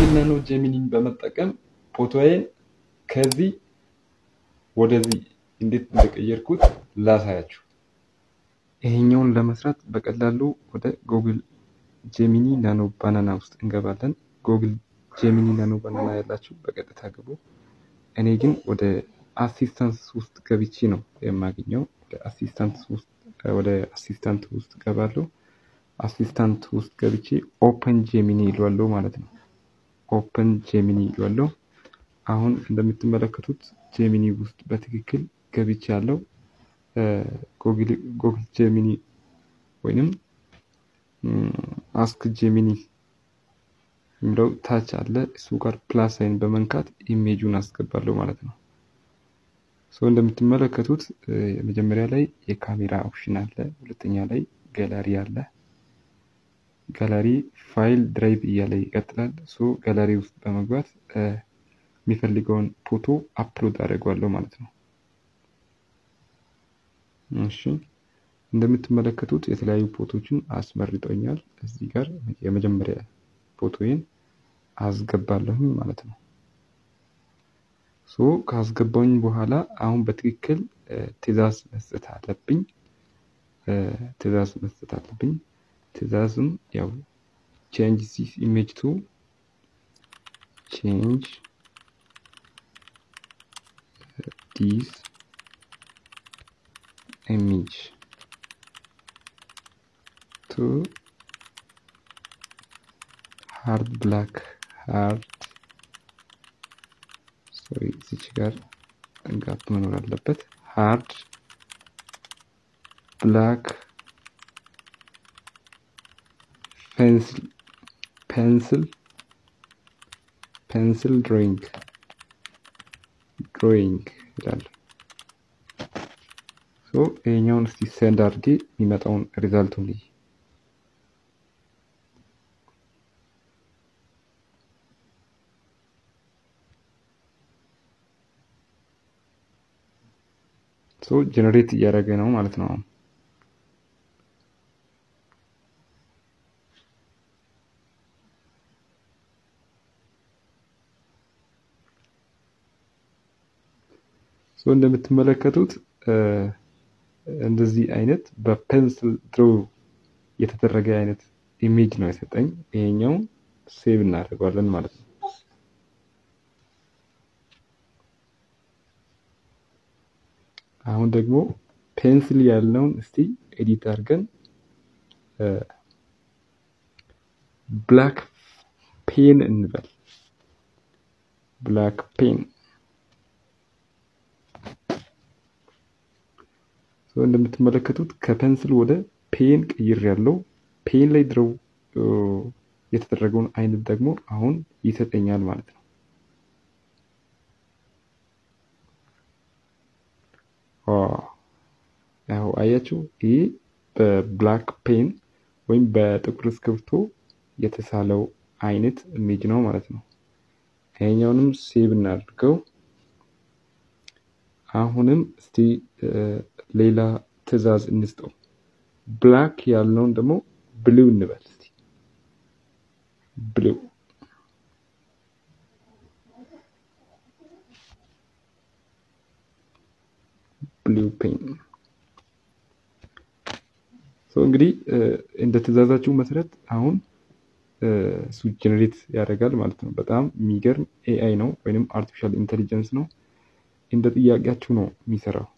ጉግል ናኖ ጄሚኒን በመጠቀም ፎቶዬን ከዚህ ወደዚህ እንዴት እንደቀየርኩት ላሳያችሁ። ይሄኛውን ለመስራት በቀላሉ ወደ ጉግል ጄሚኒ ናኖ ባናና ውስጥ እንገባለን። ጉግል ጄሚኒ ናኖ ባናና ያላችሁ በቀጥታ ግቡ። እኔ ግን ወደ አሲስታንስ ውስጥ ገብቼ ነው የማገኘው። ወደ አሲስታንት ውስጥ ገባለሁ። አሲስታንት ውስጥ ገብቼ ኦፕን ጄሚኒ ይሏለው ማለት ነው። ኦፕን ጄሚኒ ይሏለው። አሁን እንደምትመለከቱት ጄሚኒ ውስጥ በትክክል ገብቻለሁ። ጉግል ጄሚኒ ወይንም አስክ ጄሚኒ የሚለው ታች አለ። እሱ ጋር ፕላስ ሳይን በመንካት ኢሜጁን አስገባለሁ ማለት ነው። እንደምትመለከቱት መጀመሪያ ላይ የካሜራ ኦፕሽን አለ፣ ሁለተኛ ላይ ጋላሪ አለ። ጋላሪ ፋይል ድራይቭ እያለ ይቀጥላል። ጋላሪ ውስጥ በመግባት የሚፈልገውን ፎቶ አፕሎድ አደርጋለሁ ማለት ነው። እሺ እንደምትመለከቱት የተለያዩ ፎቶዎችን አስመርጦኛል። እዚህ ጋር የመጀመሪያ ፎቶዬን አስገባለሁ ማለት ነው። ካስገባኝ በኋላ አሁን በትክክል ትዕዛዝ መስጠት አለብኝ። ትዕዛዝም ያው change this image to change this image to hard black እዚች ጋር ጋፕ መኖር አለበት። hard black pencil drawing ይላል። ይሄኛውን እስቲ ሴንድ አድርጌ የሚመጣውን ሪዛልቱን ልይ። ጀነሬት እያደረገ ነው ማለት ነው። እንደምትመለከቱት እንደዚህ አይነት በፔንስል ድሮ የተደረገ አይነት ኢሜጅ ነው የሰጠኝ። ይሄኛው ሴቭ እናደርጋለን ማለት ነው። አሁን ደግሞ ፔንስል ያለውን እስቲ ኤዲት አድርገን ብላክ ፔን እንበል። ብላክ ፔን እንደምትመለከቱት ከፔንስል ወደ ፔን ቀይሬያለሁ። ፔን ላይ ድሮ የተደረገውን አይነት ደግሞ አሁን ይሰጠኛል ማለት ነው። ያው አያችሁ፣ ይሄ በብላክ ፔን ወይም በጥቁር እስክሪብቶ የተሳለው አይነት ኢሜጅ ነው ማለት ነው። ይሄኛውንም ሴቭ እናድርገው። አሁንም እስቲ ሌላ ትዕዛዝ እንስጠው። ብላክ ያልነውን ደግሞ ብሉ እንበል እስቲ። ብሉ ፔን። እንግዲህ እንደ ትዕዛዛችሁ መሰረት አሁን እሱ ጀነሬት ያደርጋል ማለት ነው። በጣም የሚገርም ኤአይ ነው ወይንም አርቲፊሻል ኢንተለጀንስ ነው። እንደ ጥያቄያችሁ ነው የሚሰራው።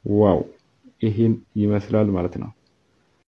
ዋው ይሄን ይመስላል ማለት ነው።